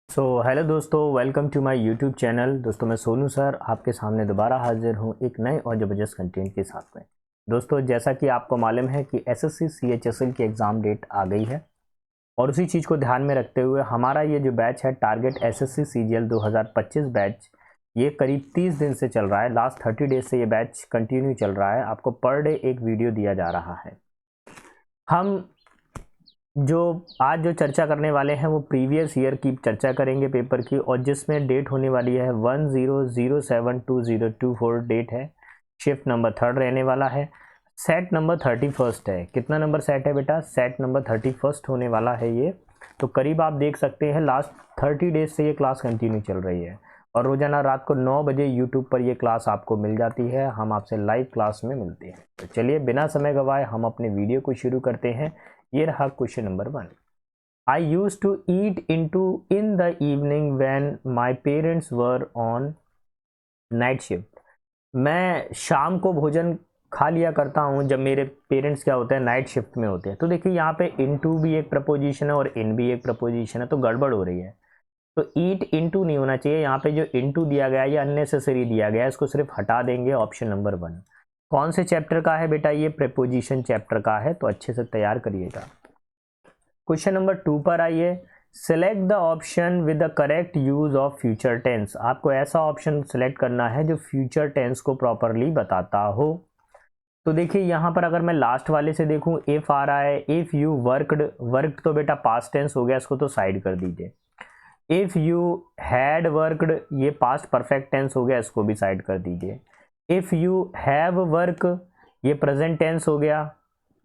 Hello दोस्तों, welcome to my YouTube channel. दोस्तों मैं सोनू सर आपके सामने दोबारा हाजिर हूँ एक नए और ज़बरदस्त कंटेंट के साथ में। दोस्तों जैसा कि आपको मालूम है कि एसएससी सीएचएसएल की एग्ज़ाम डेट आ गई है और उसी चीज़ को ध्यान में रखते हुए हमारा ये जो बैच है टारगेट एसएससी सीजीएल 2025 बैच, ये करीब 30 दिन से चल रहा है। लास्ट 30 डेज से ये बैच कंटिन्यू चल रहा है। आपको पर डे एक वीडियो दिया जा रहा है। हम जो आज जो चर्चा करने वाले हैं वो प्रीवियस ईयर की चर्चा करेंगे पेपर की, और जिसमें डेट होने वाली है 10072024 डेट है। शिफ्ट नंबर 3 रहने वाला है। सेट नंबर 31 है। कितना नंबर सेट है बेटा? सेट नंबर 31 होने वाला है ये। तो करीब आप देख सकते हैं लास्ट 30 डेज से ये क्लास कंटिन्यू चल रही है और रोज़ाना रात को 9 बजे यूट्यूब पर ये क्लास आपको मिल जाती है। हम आपसे लाइव क्लास में मिलते हैं। तो चलिए बिना समय गवाए हम अपने वीडियो को शुरू करते हैं। ये रहा question number 1। I use to eat in the evening when my parents were on night shift. मैं शाम को भोजन खा लिया करता हूँ जब मेरे पेरेंट्स क्या होते हैं, नाइट शिफ्ट में होते हैं। तो देखिए यहाँ पे इनटू भी एक प्रपोजिशन है और इन भी एक प्रपोजिशन है, तो गड़बड़ हो रही है। तो ईट इनटू नहीं होना चाहिए। यहाँ पे जो इनटू दिया गया है ये अननेसेसरी दिया गया है, इसको सिर्फ हटा देंगे। ऑप्शन नंबर 1 कौन से चैप्टर का है बेटा? ये प्रेपोजिशन चैप्टर का है, तो अच्छे से तैयार करिएगा। क्वेश्चन नंबर 2 पर आइए। Select the option with the correct use of future tense. आपको ऐसा ऑप्शन सिलेक्ट करना है जो फ्यूचर टेंस को प्रॉपरली बताता हो। तो देखिए यहाँ पर अगर मैं लास्ट वाले से देखूं, इफ आ रहा है, इफ यू वर्कड। वर्कड तो बेटा पास्ट टेंस हो गया, इसको तो साइड कर दीजिए। इफ यू हैड वर्कड, ये पास्ट परफेक्ट टेंस हो गया, इसको भी साइड कर दीजिए। इफ यू हैव वर्क, ये प्रेजेंट टेंस हो गया,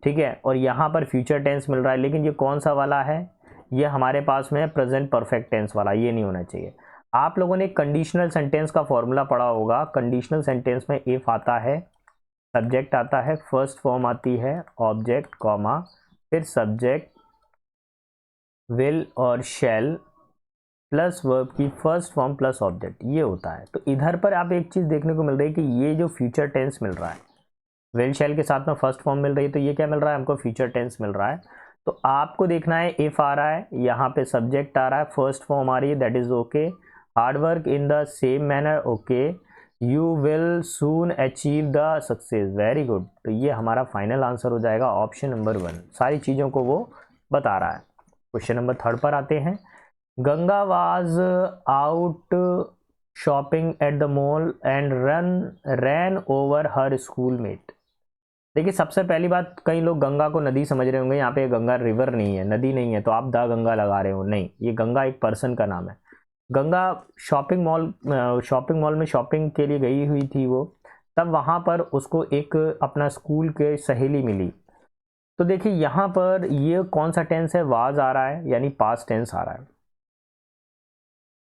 ठीक है। और यहाँ पर फ्यूचर टेंस मिल रहा है, लेकिन ये कौन सा वाला है? ये हमारे पास में प्रेजेंट परफेक्ट टेंस वाला, ये नहीं होना चाहिए। आप लोगों ने कंडीशनल सेंटेंस का फॉर्मूला पढ़ा होगा। कंडीशनल सेंटेंस में इफ आता है, सब्जेक्ट आता है, फर्स्ट फॉर्म आती है ऑब्जेक्ट कॉमा, फिर सब्जेक्ट विल और शैल प्लस वर्ब की फर्स्ट फॉर्म प्लस ऑब्जेक्ट, ये होता है। तो इधर पर आप एक चीज़ देखने को मिल रही है कि ये जो फ्यूचर टेंस मिल रहा है, विल शैल के साथ में फर्स्ट फॉर्म मिल रही है, तो ये क्या मिल रहा है हमको? फ्यूचर टेंस मिल रहा है। तो आपको देखना है इफ आ रहा है, यहाँ पे सब्जेक्ट आ रहा है, फर्स्ट फॉर्म आ रही है, that is okay. Hard work in the same manner, okay. You will soon achieve the success, very good. तो ये हमारा फाइनल आंसर हो जाएगा ऑप्शन नंबर 1। सारी चीज़ों को वो बता रहा है। क्वेश्चन नंबर 3 पर आते हैं। Ganga was out shopping at the mall and ran over her school mate. देखिए सबसे पहली बात, कई लोग गंगा को नदी समझ रहे होंगे। यहाँ पे गंगा रिवर नहीं है, नदी नहीं है, तो आप द गंगा लगा रहे हो। नहीं, ये गंगा एक पर्सन का नाम है। गंगा शॉपिंग मॉल में शॉपिंग के लिए गई हुई थी वो। तब वहाँ पर उसको एक अपना स्कूल के सहेली मिली। तो देखिए यहाँ पर ये कौन सा टेंस है? वाज आ रहा है, यानी पास्ट टेंस आ रहा है।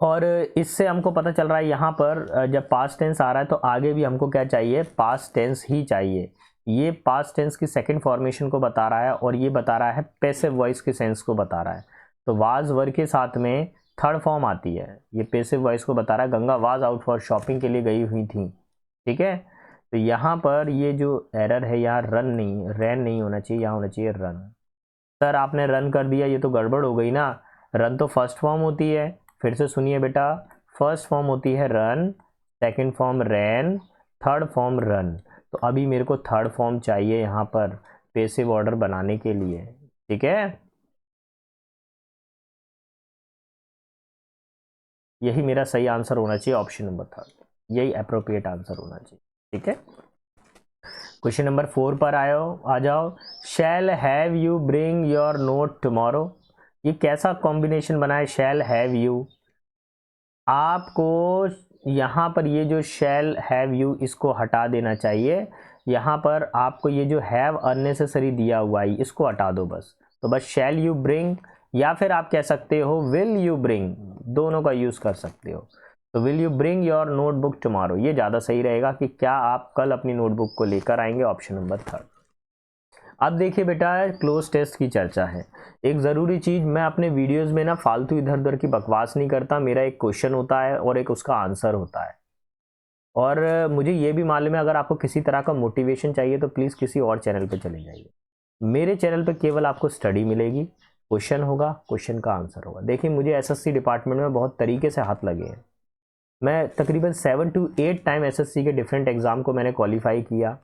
और इससे हमको पता चल रहा है यहाँ पर जब पास्ट टेंस आ रहा है तो आगे भी हमको क्या चाहिए? पास्ट टेंस ही चाहिए। ये पास्ट टेंस की सेकंड फॉर्मेशन को बता रहा है और ये बता रहा है पैसिव वॉइस के सेंस को बता रहा है। तो वाज वर्ग के साथ में थर्ड फॉर्म आती है, ये पैसिव वॉइस को बता रहा है। Ganga was out for shopping के लिए गई हुई थी, ठीक है। तो यहाँ पर ये जो एरर है, यहाँ रन नहीं, रैन नहीं होना चाहिए, यहाँ होना चाहिए रन। सर आपने रन कर दिया, ये तो गड़बड़ हो गई ना। रन तो फर्स्ट फॉर्म होती है। फिर से सुनिए बेटा, फर्स्ट फॉर्म होती है रन, सेकंड फॉर्म रैन, थर्ड फॉर्म रन। तो अभी मेरे को थर्ड फॉर्म चाहिए यहाँ पर पैसिव ऑर्डर बनाने के लिए, ठीक है। यही मेरा सही आंसर होना चाहिए, ऑप्शन नंबर 3, यही अप्रोप्रिएट आंसर होना चाहिए, ठीक है। क्वेश्चन नंबर 4 पर आ जाओ। Shall have you bring your note tomorrow. ये कैसा कॉम्बिनेशन बना है? शैल हैव यू, आपको यहाँ पर ये जो शैल हैव यू, इसको हटा देना चाहिए। यहाँ पर आपको ये जो हैव अननेसेसरी दिया हुआ है, इसको हटा दो बस। तो बस शैल यू ब्रिंग, या फिर आप कह सकते हो विल यू ब्रिंग, दोनों का यूज़ कर सकते हो। तो will you bring your notebook tomorrow, ये ज़्यादा सही रहेगा कि क्या आप कल अपनी नोटबुक को लेकर आएंगे, ऑप्शन नंबर 3। अब देखिए बेटा, क्लोज टेस्ट की चर्चा है। एक ज़रूरी चीज़, मैं अपने वीडियोस में ना फालतू इधर उधर की बकवास नहीं करता। मेरा एक क्वेश्चन होता है और एक उसका आंसर होता है। और मुझे ये भी मालूम है, अगर आपको किसी तरह का मोटिवेशन चाहिए तो प्लीज़ किसी और चैनल पे चले जाइए। मेरे चैनल पे केवल आपको स्टडी मिलेगी, क्वेश्चन होगा, क्वेश्चन का आंसर होगा। देखिए मुझे एसएससी डिपार्टमेंट में बहुत तरीके से हाथ लगे हैं। मैं तकरीबन 7 to 8 टाइम एसएससी के डिफरेंट एग्ज़ाम को मैंने क्वालिफाई किया,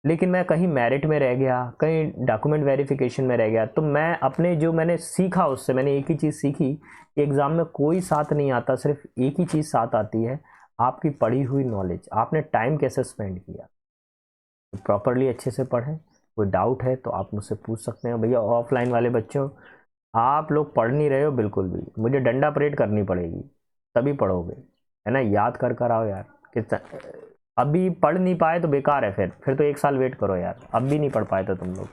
लेकिन मैं कहीं मेरिट में रह गया, कहीं डॉक्यूमेंट वेरिफिकेशन में रह गया। तो मैं अपने जो मैंने सीखा उससे मैंने एक ही चीज़ सीखी कि एग्ज़ाम में कोई साथ नहीं आता, सिर्फ एक ही चीज़ साथ आती है, आपकी पढ़ी हुई नॉलेज। आपने टाइम कैसे स्पेंड किया, तो प्रॉपरली अच्छे से पढ़ें। कोई डाउट है तो आप मुझसे पूछ सकते हैं। भैया ऑफलाइन वाले बच्चों, आप लोग पढ़ नहीं रहे हो बिल्कुल भी, मुझे डंडा परेड करनी पड़ेगी तभी पढ़ोगे, है ना। याद कर कर आओ यार। कितना अभी पढ़ नहीं पाए तो बेकार है, फिर तो 1 साल वेट करो यार। अब भी नहीं पढ़ पाए तो तुम लोग।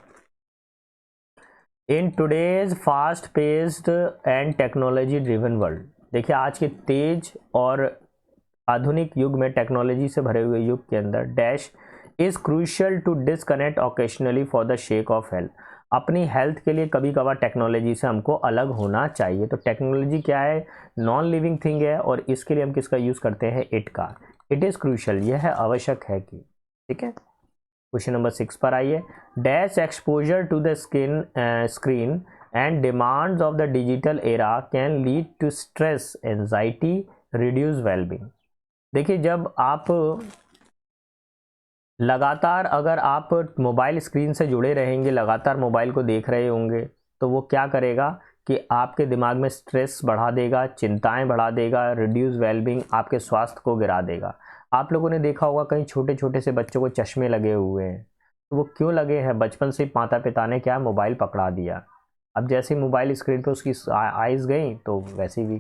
In today's fast paced and technology driven world, देखिए आज के तेज और आधुनिक युग में, टेक्नोलॉजी से भरे हुए युग के अंदर, dash is crucial to disconnect occasionally for the sake of health. अपनी हेल्थ के लिए कभी कभार टेक्नोलॉजी से हमको अलग होना चाहिए। तो टेक्नोलॉजी क्या है, नॉन लिविंग थिंग है, और इसके लिए हम किसका यूज़ करते हैं, इट का। इट इज़ क्रूशियल, यह है आवश्यक है कि, ठीक है। क्वेश्चन नंबर 6 पर आइए। Dash exposure to the screen and demands of the digital era can lead to stress, anxiety, reduce wellbeing. देखिए जब आप लगातार, अगर आप मोबाइल स्क्रीन से जुड़े रहेंगे, लगातार मोबाइल को देख रहे होंगे, तो वो क्या करेगा कि आपके दिमाग में स्ट्रेस बढ़ा देगा, चिंताएं बढ़ा देगा, रिड्यूस वेलबींग, आपके स्वास्थ्य को गिरा देगा। आप लोगों ने देखा होगा कहीं छोटे छोटे से बच्चों को चश्मे लगे हुए हैं, तो वो क्यों लगे हैं, बचपन से माता पिता ने क्या मोबाइल पकड़ा दिया। अब जैसे ही मोबाइल स्क्रीन पे उसकी आइज़ गई तो वैसे भी,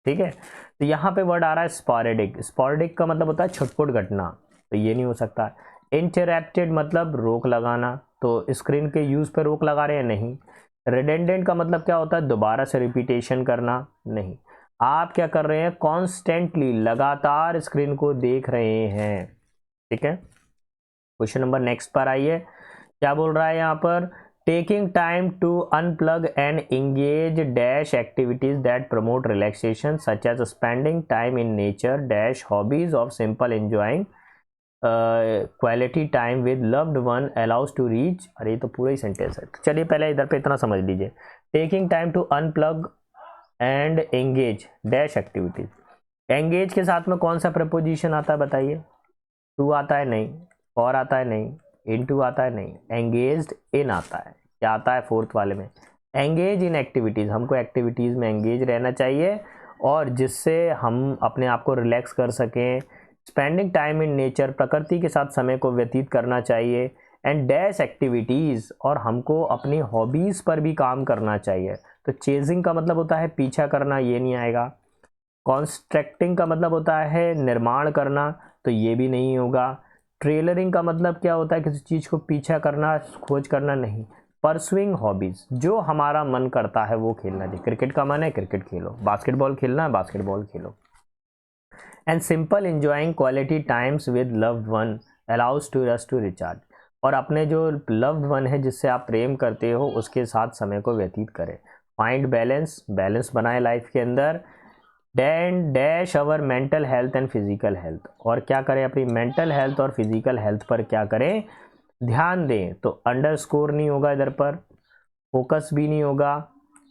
ठीक है। तो यहाँ पे वर्ड आ रहा है स्पॉरेडिक। स्पॉरेडिक का मतलब होता है छुटपुट घटना, तो ये नहीं हो सकता। इंटरप्टेड मतलब रोक लगाना, तो स्क्रीन के यूज़ पे रोक लगा रहे हैं, नहीं। रिडेंडेंट का मतलब क्या होता है, दोबारा से रिपीटेशन करना, नहीं। आप क्या कर रहे हैं, कॉन्स्टेंटली, लगातार स्क्रीन को देख रहे हैं, ठीक है। क्वेश्चन नंबर नेक्स्ट पर आइए। क्या बोल रहा है यहाँ पर, taking time to unplug and engage dash activities that promote relaxation such as spending time in nature dash hobbies of simple enjoying quality time with loved one allows to reach. अरे ये तो पूरा ही सेंटेंस है। चलिए पहले इधर पे इतना समझ लीजिए। Taking time to unplug and engage dash activities. Engage के साथ में कौन सा प्रपोजिशन आता है बताइए, टू आता है नहीं, फॉर आता है नहीं, इनटू आता है नहीं, एंगेज्ड इन आता है। क्या आता है फोर्थ वाले में, एंगेज इन एक्टिविटीज़। हमको एक्टिविटीज़ में एंगेज रहना चाहिए, और जिससे हम अपने आप को रिलैक्स कर सकें। स्पेंडिंग टाइम इन नेचर, प्रकृति के साथ समय को व्यतीत करना चाहिए। एंड डैश एक्टिविटीज़, और हमको अपनी हॉबीज़ पर भी काम करना चाहिए। तो चेजिंग का मतलब होता है पीछा करना, ये नहीं आएगा। कॉन्स्ट्रक्टिंग का मतलब होता है निर्माण करना, तो ये भी नहीं होगा। ट्रेलरिंग का मतलब क्या होता है, किसी चीज़ को पीछा करना, खोज करना, नहीं। परसुइंग हॉबीज़, जो हमारा मन करता है वो खेलना चाहिए। क्रिकेट का मन है क्रिकेट खेलो, बास्केटबॉल खेलना है बास्केटबॉल खेलो। And simple enjoying quality times with loved one allows to us to recharge. और अपने जो लव्ड वन है, जिससे आप प्रेम करते हो, उसके साथ समय को व्यतीत करें। फाइंड बैलेंस, बैलेंस बनाए लाइफ के अंदर। Then dash our mental health and physical health, और क्या करें, अपनी मेंटल हेल्थ और फिजिकल हेल्थ पर क्या करें, ध्यान दें। तो अंडरस्कोर नहीं होगा इधर पर, फोकस भी नहीं होगा।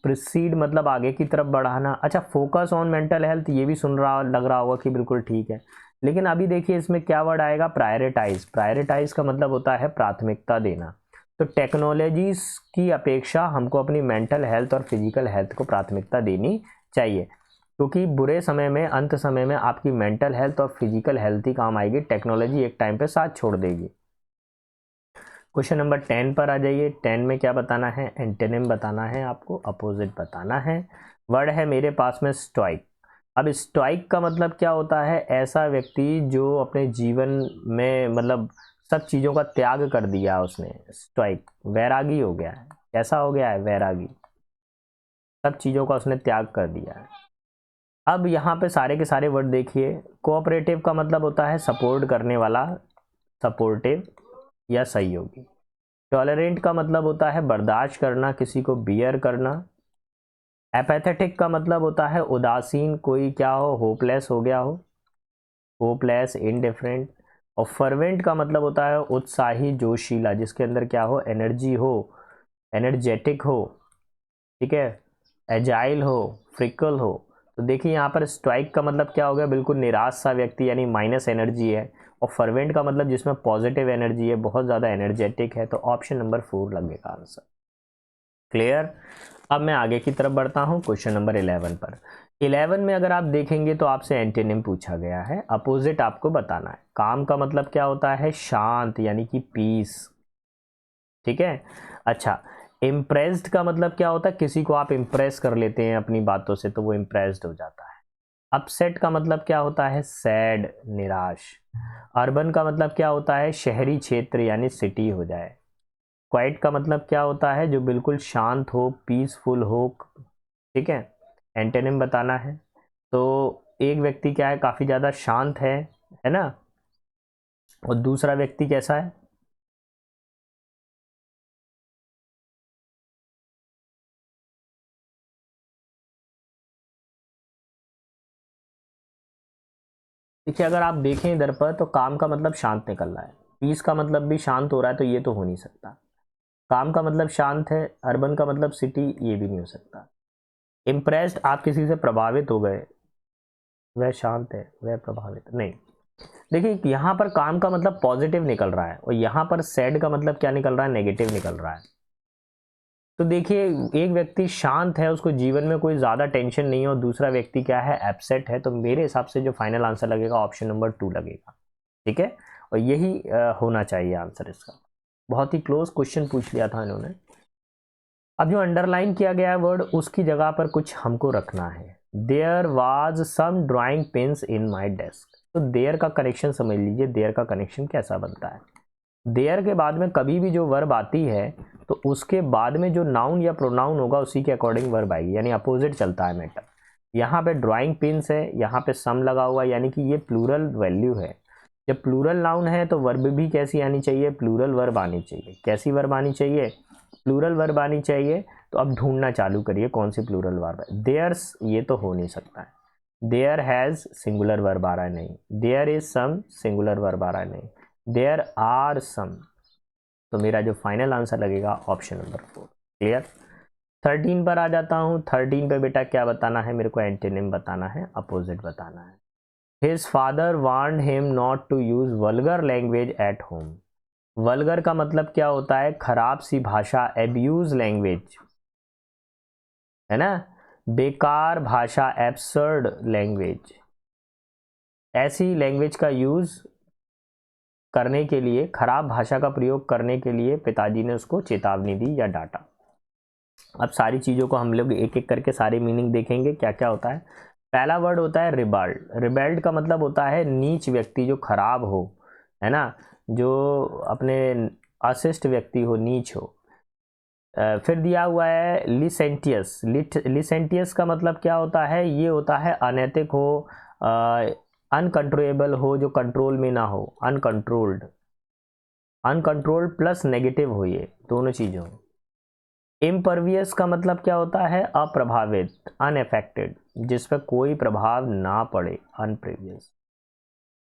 प्रोसीड मतलब आगे की तरफ बढ़ाना। अच्छा, फोकस ऑन मेंटल हेल्थ, ये भी सुन रहा लग रहा होगा कि बिल्कुल ठीक है, लेकिन अभी देखिए इसमें क्या वर्ड आएगा, प्रायोरिटाइज। प्रायोरिटाइज का मतलब होता है प्राथमिकता देना। तो टेक्नोलॉजीज की अपेक्षा हमको अपनी मेंटल हेल्थ और फिजिकल हेल्थ को प्राथमिकता देनी चाहिए, क्योंकि बुरे समय में, अंत समय में आपकी मेंटल हेल्थ और फिजिकल हेल्थ ही काम आएगी, टेक्नोलॉजी एक टाइम पे साथ छोड़ देगी। क्वेश्चन नंबर 10 पर आ जाइए। 10 में क्या बताना है, एंटोनिम बताना है आपको, अपोजिट बताना है। वर्ड है मेरे पास में स्टोइक। अब स्टोइक का मतलब क्या होता है, ऐसा व्यक्ति जो अपने जीवन में मतलब सब चीज़ों का त्याग कर दिया उसने। स्टोइक वैरागी हो गया है। कैसा हो गया है, वैरागी, सब चीज़ों का उसने त्याग कर दिया है। अब यहाँ पे सारे के सारे वर्ड देखिए। कोऑपरेटिव का मतलब होता है सपोर्ट करने वाला, सपोर्टिव या सहयोगी। टॉलरेंट का मतलब होता है बर्दाश्त करना, किसी को बियर करना। एपैथेटिक का मतलब होता है उदासीन, कोई क्या हो, होपलेस हो गया हो, होपलेस, इनडिफरेंट। और फर्वेंट का मतलब होता है उत्साही, जोशीला, जिसके अंदर क्या हो, एनर्जी हो, एनर्जेटिक हो। ठीक है, एजाइल हो, फ्रिकल हो। तो देखिए यहाँ पर स्ट्राइक का मतलब क्या हो गया, बिल्कुल निराश सा व्यक्ति यानी माइनस एनर्जी है। और फर्वेंट का मतलब जिसमें पॉजिटिव एनर्जी है, बहुत ज़्यादा एनर्जेटिक है। तो ऑप्शन नंबर 4 लगेगा आंसर। क्लियर। अब मैं आगे की तरफ बढ़ता हूँ क्वेश्चन नंबर 11 पर। 11 में अगर आप देखेंगे तो आपसे एंटोनिम पूछा गया है, अपोजिट आपको बताना है। काम का मतलब क्या होता है, शांत यानी कि पीस। ठीक है। अच्छा, इम्प्रेस्ड का मतलब क्या होता है, किसी को आप इम्प्रेस कर लेते हैं अपनी बातों से तो वो इम्प्रेस्ड हो जाता है। अपसेट का मतलब क्या होता है, सैड, निराश। अर्बन का मतलब क्या होता है, शहरी क्षेत्र यानी सिटी हो जाए। क्वाइट का मतलब क्या होता है, जो बिल्कुल शांत हो, पीसफुल हो। ठीक है, एंटोनिम बताना है। तो एक व्यक्ति क्या है, काफ़ी ज़्यादा शांत है ना, और दूसरा व्यक्ति कैसा है, देखिए अगर आप देखें इधर पर तो काम का मतलब शांत निकल रहा है, पीस का मतलब भी शांत हो रहा है, तो ये तो हो नहीं सकता। काम का मतलब शांत है, अर्बन का मतलब सिटी, ये भी नहीं हो सकता। इम्प्रेस्ड, आप किसी से प्रभावित हो गए, वह शांत है, वह प्रभावित नहीं। देखिए यहाँ पर काम का मतलब पॉजिटिव निकल रहा है, और यहाँ पर सैड का मतलब क्या निकल रहा है, नेगेटिव निकल रहा है। तो देखिए एक व्यक्ति शांत है, उसको जीवन में कोई ज़्यादा टेंशन नहीं है, और दूसरा व्यक्ति क्या है, एब्सेंट है। तो मेरे हिसाब से जो फाइनल आंसर लगेगा ऑप्शन नंबर 2 लगेगा। ठीक है, और यही होना चाहिए आंसर इसका। बहुत ही क्लोज क्वेश्चन पूछ लिया था इन्होंने। अब जो अंडरलाइन किया गया है वर्ड, उसकी जगह पर कुछ हमको रखना है। There was some drawing pens in my desk. तो देयर का कनेक्शन समझ लीजिए, देयर का कनेक्शन कैसा बनता है। देयर के बाद में कभी भी जो वर्ब आती है, तो उसके बाद में जो नाउन या प्रोनाउन होगा उसी के अकॉर्डिंग वर्ब आएगी, यानी अपोजिट चलता है मैटर। यहाँ पे ड्राइंग पिन्स है, यहाँ पे सम लगा हुआ है, यानी कि ये प्लूरल वैल्यू है। जब प्लूरल नाउन है तो वर्ब भी कैसी आनी चाहिए, प्लूरल वर्ब आनी चाहिए। कैसी वर्ब आनी चाहिए, प्लूरल वर्ब आनी चाहिए। तो अब ढूंढना चालू करिए कौन सी प्लूरल वर्ब है। देयर्स, ये तो हो नहीं सकता है। देयर हैज़, सिंगुलर वर्ब आ रहा है, नहीं। There is some, singular verb आ रहा है, नहीं। There are some. तो मेरा जो फाइनल आंसर लगेगा ऑप्शन नंबर 4। क्लियर। 13 पर आ जाता हूँ। 13 पे बेटा क्या बताना है, मेरे को एंटोनिम बताना है, अपोजिट बताना है। His father warned him not to use vulgar language at home. Vulgar का मतलब क्या होता है, खराब सी भाषा, एब्यूज लैंग्वेज, है ना, बेकार भाषा, एब्सर्ड लैंग्वेज। ऐसी लैंग्वेज का यूज करने के लिए, खराब भाषा का प्रयोग करने के लिए पिताजी ने उसको चेतावनी दी या डांटा। अब सारी चीज़ों को हम लोग एक एक करके सारे मीनिंग देखेंगे क्या क्या होता है। पहला वर्ड होता है रिबल्ड। रिबेल्ड का मतलब होता है नीच व्यक्ति, जो खराब हो, है ना, जो अपने अशिष्ट व्यक्ति हो, नीच हो। फिर दिया हुआ है लिसेंटियस। लिसेंटियस का मतलब क्या होता है, ये होता है अनैतिक हो, अनकंट्रोलेबल हो, जो कंट्रोल में ना हो, अनकंट्रोल्ड। अनकंट्रोल्ड प्लस नेगेटिव हो, ये दोनों चीज़ें हो। इम्परवियस का मतलब क्या होता है, अप्रभावित, अनएफेक्टेड, जिस पर कोई प्रभाव ना पड़े, अनप्रीवियस।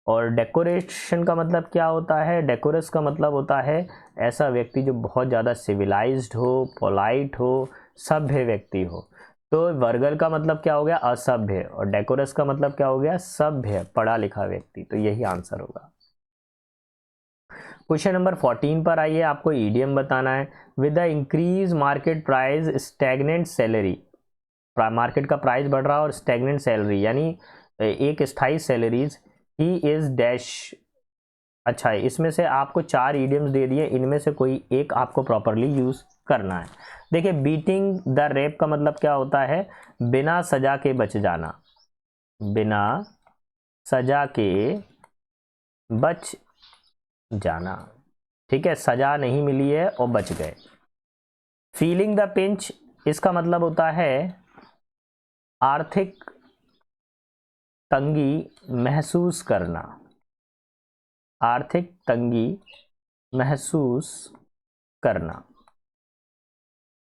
और डेकोरेशन का मतलब क्या होता है, डेकोरस का मतलब होता है ऐसा व्यक्ति जो बहुत ज़्यादा सिविलाइज्ड हो, पोलाइट हो, सभ्य व्यक्ति हो। तो वर्गल का मतलब क्या हो गया, असभ्य, और डेकोरस का मतलब क्या हो गया, सभ्य, पढ़ा लिखा व्यक्ति। तो यही आंसर होगा। क्वेश्चन नंबर 14 पर आइए, आपको ईडियम बताना है। With the increase market price stagnant salary. Market का प्राइस बढ़ रहा है और स्टैग्नेंट सैलरी यानी एक स्थायी सैलरीज, ही इज डैश। अच्छा है, इसमें से आपको 4 ईडियम्स दे दिए, इनमें से कोई एक आपको प्रॉपरली यूज करना है। देखिए बीटिंग द रेप का मतलब क्या होता है, बिना सजा के बच जाना, बिना सजा के बच जाना। ठीक है, सजा नहीं मिली है और बच गए। फीलिंग द पिंच, इसका मतलब होता है आर्थिक तंगी महसूस करना, आर्थिक तंगी महसूस करना।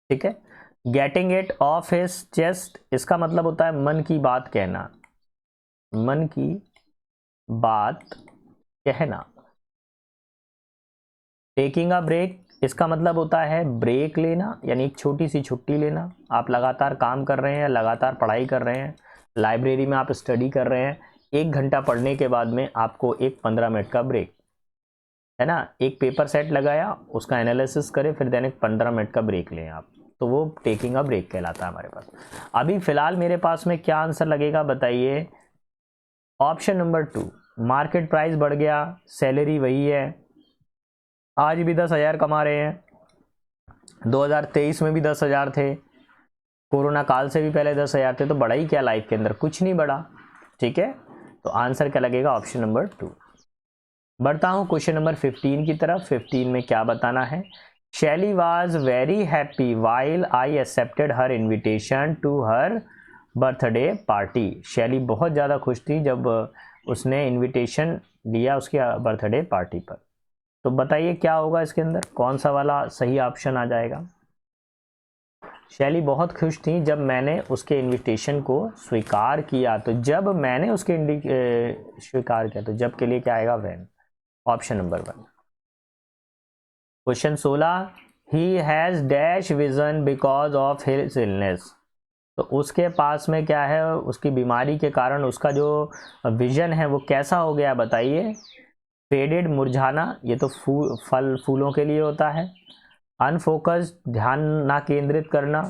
ठीक है। Getting it of his chest, इसका मतलब होता है मन की बात कहना, मन की बात कहना। टेकिंग अ ब्रेक, इसका मतलब होता है ब्रेक लेना, यानी एक छोटी सी छुट्टी लेना। आप लगातार काम कर रहे हैं, लगातार पढ़ाई कर रहे हैं, लाइब्रेरी में आप स्टडी कर रहे हैं, 1 घंटा पढ़ने के बाद में आपको एक 15 मिनट का ब्रेक, है ना, एक पेपर सेट लगाया, उसका एनालिसिस करें, फिर देन एक 15 मिनट का ब्रेक लें आप, तो वो टेकिंग अ ब्रेक कहलाता है हमारे पास। अभी फिलहाल मेरे पास में क्या आंसर लगेगा बताइए? ऑप्शन नंबर 2, मार्केट प्राइस बढ़ गया, सैलरी वही है, आज भी 10,000 कमा रहे हैं, 2023 में भी 10,000 थे, कोरोना काल से भी पहले 10,000 थे, तो बढ़ा ही क्या लाइफ के अंदर? कुछ नहीं बढ़ा। ठीक है, तो आंसर क्या लगेगा? Option number 2। बढ़ता हूँ क्वेश्चन नंबर 15 की तरफ। 15 में क्या बताना है? Shelly was very happy while I accepted her invitation to her birthday party. Shelly बहुत ज़्यादा खुश थी जब उसने इन्विटेशन दिया उसकी बर्थडे पार्टी पर। तो बताइए क्या होगा इसके अंदर, कौन सा वाला सही ऑप्शन आ जाएगा? शैली बहुत खुश थी जब मैंने उसके इनविटेशन को स्वीकार किया, तो जब मैंने उसके स्वीकार किया, तो जब के लिए क्या आएगा? When. Option number 1। Question 16, he has dash vision because of his illness. तो उसके पास में क्या है? उसकी बीमारी के कारण उसका जो विजन है वो कैसा हो गया बताइए? फेडेड, मुरझाना, ये तो फूलों के लिए होता है। अनफोकस्ड, ध्यान ना केंद्रित करना।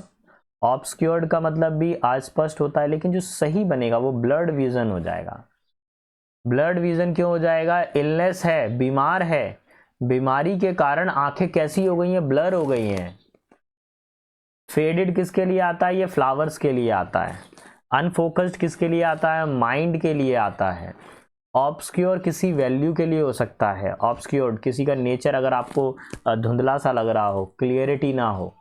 ऑब्सक्योर्ड का मतलब भी अस्पष्ट होता है, लेकिन जो सही बनेगा वो ब्लर्ड विजन हो जाएगा। ब्लर्ड विजन क्यों हो जाएगा? इलनेस है, बीमार है, बीमारी के कारण आंखें कैसी हो गई हैं? ब्लर हो गई हैं। फेडेड किसके लिए आता है? ये फ्लावर्स के लिए आता है। अनफोकस्ड किसके लिए आता है? माइंड के लिए आता है। ऑब्सक्योर किसी वैल्यू के लिए हो सकता है। ऑब्सक्योर्ड किसी का नेचर अगर आपको धुंधला सा लग रहा हो, क्लियरिटी ना हो।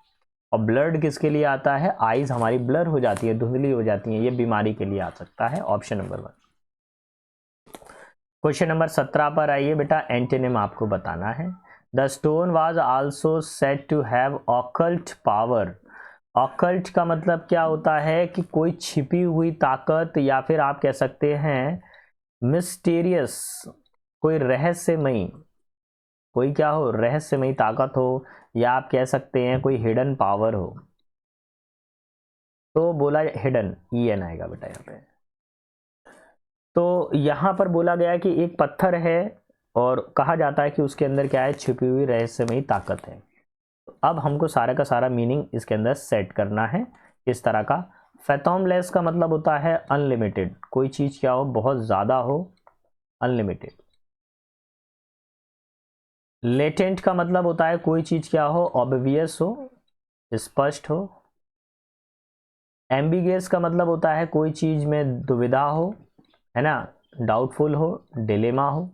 और ब्लर्ड किसके लिए आता है? आईज हमारी ब्लर हो जाती है, धुंधली हो जाती है, ये बीमारी के लिए आ सकता है। Option number 1। क्वेश्चन नंबर 17 पर आइए बेटा, एंटोनिम आपको बताना है। The stone was also said to have occult power. Occult का मतलब क्या होता है? कि कोई छिपी हुई ताकत, या फिर आप कह सकते हैं मिस्टीरियस, कोई रहस्यमयी, कोई क्या हो? रहस्यमयी ताकत हो, या आप कह सकते हैं कोई हिडन पावर हो। तो बोला हिडन, EN आएगा बेटा यहाँ पे। तो यहाँ पर बोला गया कि एक पत्थर है और कहा जाता है कि उसके अंदर क्या है? छिपी हुई रहस्यमयी ताकत है। तो अब हमको सारा का सारा मीनिंग इसके अंदर सेट करना है इस तरह का। फैथोमलेस का मतलब होता है अनलिमिटेड, कोई चीज़ क्या हो? बहुत ज़्यादा हो, अनलिमिटेड। लेटेंट का मतलब होता है कोई चीज़ क्या हो? ऑब्वियस हो, स्पष्ट हो। एम्बिगियस का मतलब होता है कोई चीज़ में दुविधा हो, है ना, डाउटफुल हो, डिलेमा हो।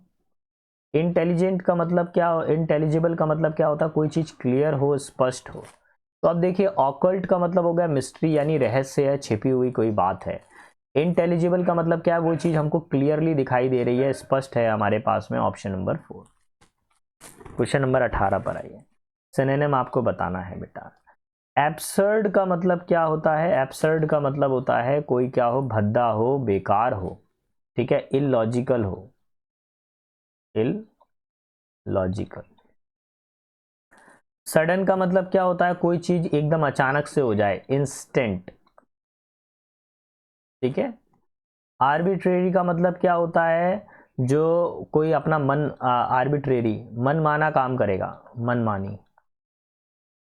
इंटेलिजेंट का मतलब क्या हो? इंटेलिजिबल का मतलब क्या होता है? कोई चीज़ क्लियर हो, स्पष्ट हो। तो अब देखिए, ऑकल्ट का मतलब हो गया मिस्ट्री, यानी रहस्य है, छिपी हुई कोई बात है। इंटेलिजिबल का मतलब क्या है? वो चीज़ हमको क्लियरली दिखाई दे रही है, स्पष्ट है हमारे पास में। Option number 4। क्वेश्चन नंबर 18 पर आइए, सिनोनिम आपको बताना है बेटा। एब्सर्ड का मतलब क्या होता है? एब्सर्ड का मतलब होता है कोई क्या हो? भद्दा हो, बेकार हो, ठीक है, इलॉजिकल हो, इलॉजिकल। सडन का मतलब क्या होता है? कोई चीज एकदम अचानक से हो जाए, इंस्टेंट, ठीक है। आर्बिट्रेरी का मतलब क्या होता है? जो कोई अपना मन, आर्बिट्रेरी, मनमाना काम करेगा, मनमानी।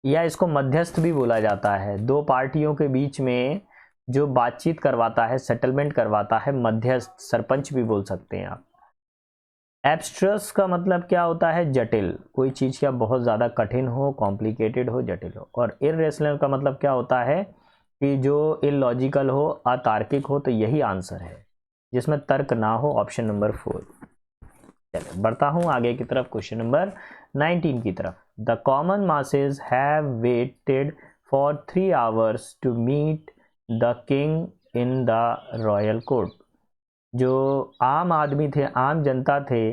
या इसको मध्यस्थ भी बोला जाता है, दो पार्टियों के बीच में जो बातचीत करवाता है, सेटलमेंट करवाता है, मध्यस्थ, सरपंच भी बोल सकते हैं आप। एब्स्ट्रस का मतलब क्या होता है? जटिल, कोई चीज़ क्या बहुत ज़्यादा कठिन हो, कॉम्प्लिकेटेड हो, जटिल हो। और इर्रेशनल का मतलब क्या होता है? कि जो इलॉजिकल हो, अतार्किक हो। तो यही आंसर है जिसमें तर्क ना हो, ऑप्शन नंबर 4। चलिए बढ़ता हूँ आगे की तरफ, क्वेश्चन नंबर 19 की तरफ। The common masses have waited for 3 hours to meet the king in the royal court. जो आम आदमी थे, आम जनता थे,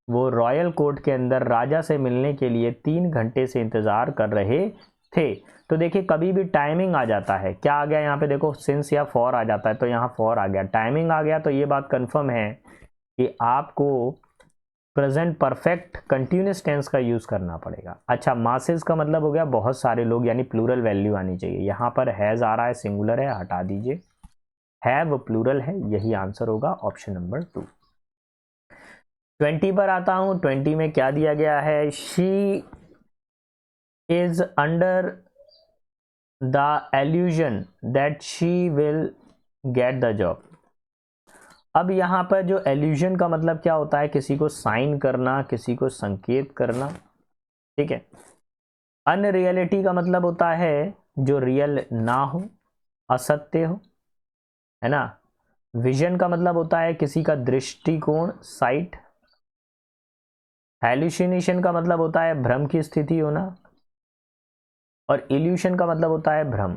वो रॉयल कोर्ट के अंदर राजा से मिलने के लिए 3 घंटे से इंतज़ार कर रहे थे। तो देखिए, कभी भी टाइमिंग आ जाता है, क्या आ गया यहाँ पे? देखो, सिंस या फॉर आ जाता है, तो यहाँ फॉर आ गया, टाइमिंग आ गया, तो ये बात कंफर्म है कि आपको प्रेजेंट परफेक्ट कंटिन्यूस टेंस का यूज़ करना पड़ेगा। अच्छा, मासेस का मतलब हो गया बहुत सारे लोग, यानी प्लूरल वैल्यू आनी चाहिए। यहाँ पर हैज़ आ रहा है, सिंगुलर है, हटा दीजिए। हैव प्लूरल है, यही आंसर होगा ऑप्शन नंबर 2। 20 पर आता हूँ। 20 में क्या दिया गया है? She is under the allusion that she will get the job. अब यहाँ पर जो एल्यूजन का मतलब क्या होता है? किसी को साइन करना, किसी को संकेत करना, ठीक है। अनरियलिटी का मतलब होता है जो रियल ना हो, असत्य हो, है ना। विजन का मतलब होता है किसी का दृष्टिकोण, साइट। हैलुसिनेशन का मतलब होता है भ्रम की स्थिति होना, और इल्यूशन का मतलब होता है भ्रम।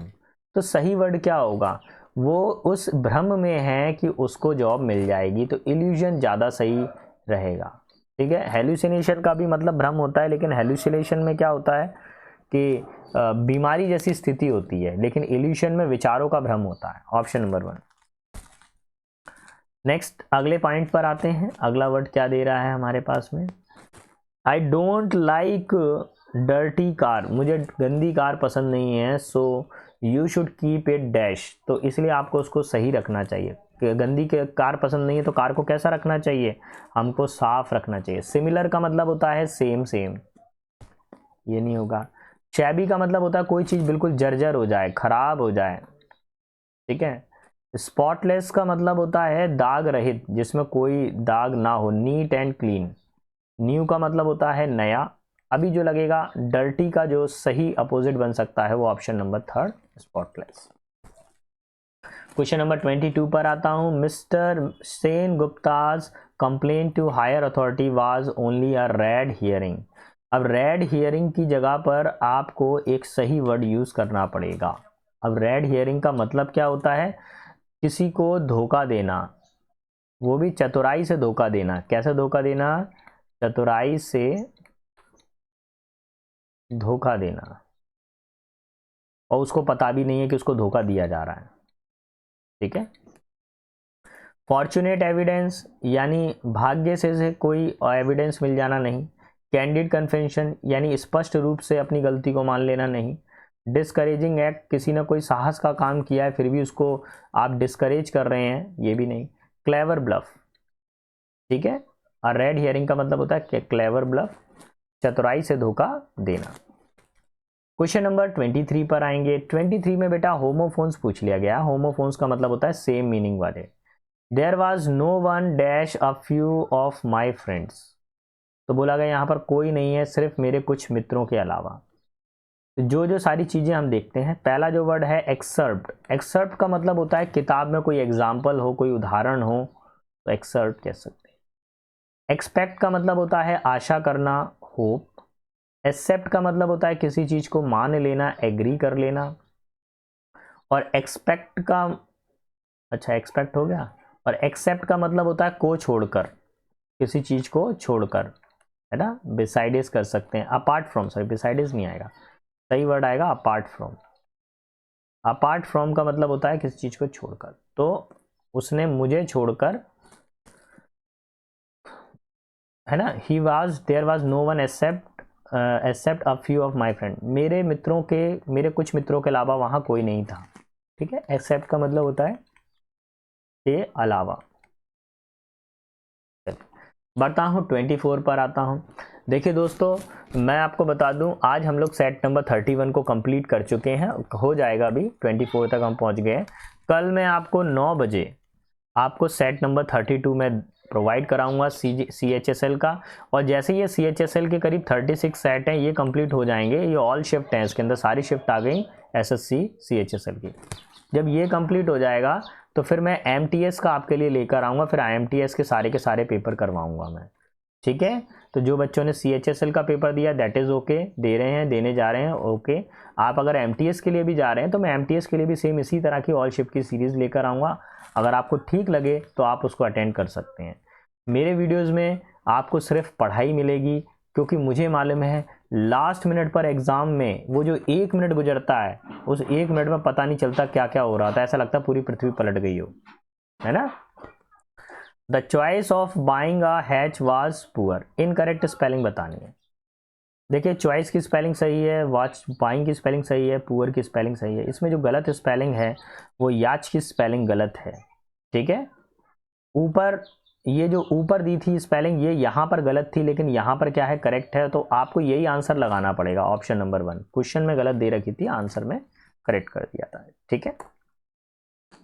तो सही वर्ड क्या होगा? वो उस भ्रम में है कि उसको जॉब मिल जाएगी, तो इल्यूजन ज़्यादा सही रहेगा, ठीक है। हैलुसिनेशन का भी मतलब भ्रम होता है, लेकिन हैलुसिनेशन में क्या होता है कि बीमारी जैसी स्थिति होती है, लेकिन इल्यूशन में विचारों का भ्रम होता है। Option number 1। नेक्स्ट अगले पॉइंट पर आते हैं। अगला वर्ड क्या दे रहा है हमारे पास में? I don't like dirty car, मुझे गंदी कार पसंद नहीं है। So you should keep it dash, तो इसलिए आपको उसको सही रखना चाहिए। गंदी कार पसंद नहीं है तो कार को कैसा रखना चाहिए? हमको साफ रखना चाहिए। सिमिलर का मतलब होता है सेम सेम, ये नहीं होगा। शैबी का मतलब होता है कोई चीज़ बिल्कुल जर्जर हो जाए, खराब हो जाए, ठीक है। स्पॉटलेस का मतलब होता है दाग रहित, जिसमें कोई दाग ना हो, नीट एंड क्लीन। न्यू का मतलब होता है नया। अभी जो लगेगा डर्टी का जो सही अपोजिट बन सकता है वो option number 3, spotless. Question number 22 पर आता हूं। Mister Sen Gupta's complain to higher authority was only a red herring. अब रेड हियरिंग की जगह पर आपको एक सही वर्ड यूज करना पड़ेगा। अब रेड हियरिंग का मतलब क्या होता है? किसी को धोखा देना, वो भी चतुराई से धोखा देना। कैसे धोखा देना? चतुराई से धोखा देना, और उसको पता भी नहीं है कि उसको धोखा दिया जा रहा है, ठीक है। फॉर्चुनेट एविडेंस, यानी भाग्य से कोई एविडेंस मिल जाना नहीं। कैंडिड कन्फेशन, यानी स्पष्ट रूप से अपनी गलती को मान लेना नहीं। डिस्करेजिंग एक्ट, किसी ने कोई साहस का काम किया है फिर भी उसको आप डिस्करेज कर रहे हैं, ये भी नहीं। क्लेवर ब्लफ, ठीक है। और रेड हियरिंग का मतलब होता है क्लेवर ब्लफ, चतुराई से धोखा देना। क्वेश्चन नंबर 23 पर आएंगे। 23 में बेटा होमोफोन्स पूछ लिया गया। होमोफोन्स का मतलब होता है सेम मीनिंग वाले। There was no one dash a few of my friends, तो बोला गया यहाँ पर कोई नहीं है सिर्फ मेरे कुछ मित्रों के अलावा। जो जो सारी चीज़ें हम देखते हैं, पहला जो वर्ड है एक्सर्प्ट। एक्सर्प्ट का मतलब होता है किताब में कोई एग्जाम्पल हो, कोई उदाहरण हो, तो एक्सर्प्ट कह सकते हैं। एक्सपेक्ट का मतलब होता है आशा करना, होप। एक्सेप्ट का मतलब होता है किसी चीज़ को मान लेना, एग्री कर लेना। और एक्सपेक्ट का, अच्छा एक्सपेक्ट हो गया। और एक्सेप्ट का मतलब होता है को छोड़कर, किसी चीज़ को छोड़कर, है ना। बिसाइडिस कर सकते हैं, अपार्ट फ्रॉम, सॉरी बिसाइडिस नहीं आएगा, सही वर्ड आएगा अपार्ट फ्रॉम। अपार्ट फ्रॉम का मतलब होता है किसी चीज़ को छोड़कर, तो उसने मुझे छोड़कर, है ना। He was, there was no one except a few of my friend, मेरे मित्रों के, मेरे कुछ मित्रों के अलावा वहाँ कोई नहीं था, ठीक है। एक्सेप्ट का मतलब होता है के अलावा। बढ़ता हूँ 24 पर आता हूँ। देखिए दोस्तों, मैं आपको बता दूं आज हम लोग सेट नंबर 31 को कंप्लीट कर चुके हैं, हो जाएगा अभी 24 तक हम पहुँच गए। कल मैं आपको 9 बजे आपको सेट नंबर 32 में प्रोवाइड कराऊंगा CHSL का। और जैसे ये CHSL के करीब 36 सेट हैं, ये कंप्लीट हो जाएंगे, ये ऑल शिफ्ट हैं, इसके अंदर सारी शिफ्ट आ गई SSC CHSL की। जब ये कंप्लीट हो जाएगा तो फिर मैं MTS का आपके लिए लेकर आऊँगा, फिर IMTS के सारे पेपर करवाऊँगा मैं, ठीक है। तो जो बच्चों ने CHSL का पेपर दिया दैट इज़ ओके, दे रहे हैं, देने जा रहे हैं, ओके। आप अगर MTS के लिए भी जा रहे हैं तो मैं MTS के लिए भी सेम इसी तरह की ऑल शिफ्ट की सीरीज़ लेकर आऊँगा। अगर आपको ठीक लगे तो आप उसको अटेंड कर सकते हैं। मेरे वीडियोज़ में आपको सिर्फ पढ़ाई मिलेगी, क्योंकि मुझे मालूम है लास्ट मिनट पर एग्ज़ाम में वो जो 1 मिनट गुजरता है, उस 1 मिनट में पता नहीं चलता क्या क्या हो रहा था, ऐसा लगता है पूरी पृथ्वी पलट गई हो, है ना। The choice of buying a hatch was poor, incorrect spelling बतानी है। देखिए चॉइस की स्पेलिंग सही है, वॉच बाइंग की स्पेलिंग सही है, पुअर की स्पेलिंग सही है। इसमें जो गलत स्पेलिंग है वो याच की स्पेलिंग गलत है, ठीक है। ऊपर ये जो ऊपर दी थी स्पेलिंग ये यहाँ पर गलत थी, लेकिन यहाँ पर क्या है करेक्ट है, तो आपको यही आंसर लगाना पड़ेगा, ऑप्शन नंबर 1। क्वेश्चन में गलत दे रखी थी, आंसर में करेक्ट कर दिया था, ठीक है।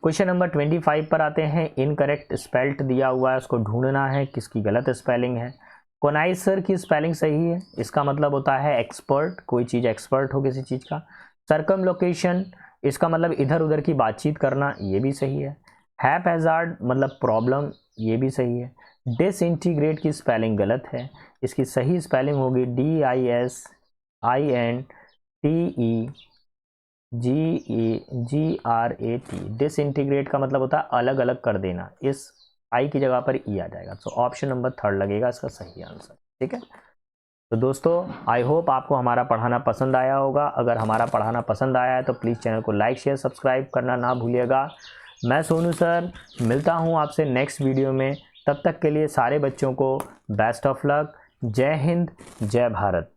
क्वेश्चन नंबर 25 पर आते हैं। इनकरेक्ट स्पेल्ट दिया हुआ है, उसको ढूंढना है किसकी गलत स्पेलिंग है। कोनाइसर की स्पेलिंग सही है, इसका मतलब होता है एक्सपर्ट, कोई चीज़ एक्सपर्ट हो किसी चीज़ का। सरकम लोकेशन, इसका मतलब इधर उधर की बातचीत करना, ये भी सही है। हैपहैज़ार्ड मतलब प्रॉब्लम, ये भी सही है। डिसइंटीग्रेट की स्पेलिंग गलत है, इसकी सही स्पेलिंग होगी DISINTEGRAT। डिसइंटीग्रेट का मतलब होता है अलग अलग कर देना, इस आई की जगह पर ई आ जाएगा, तो ऑप्शन नंबर 3 लगेगा इसका सही आंसर, ठीक है। तो दोस्तों आई होप आपको हमारा पढ़ाना पसंद आया होगा। अगर हमारा पढ़ाना पसंद आया है तो प्लीज़ चैनल को लाइक शेयर सब्सक्राइब करना ना भूलिएगा। मैं सोनू सर मिलता हूँ आपसे नेक्स्ट वीडियो में, तब तक के लिए सारे बच्चों को बेस्ट ऑफ लक। जय हिंद, जय भारत।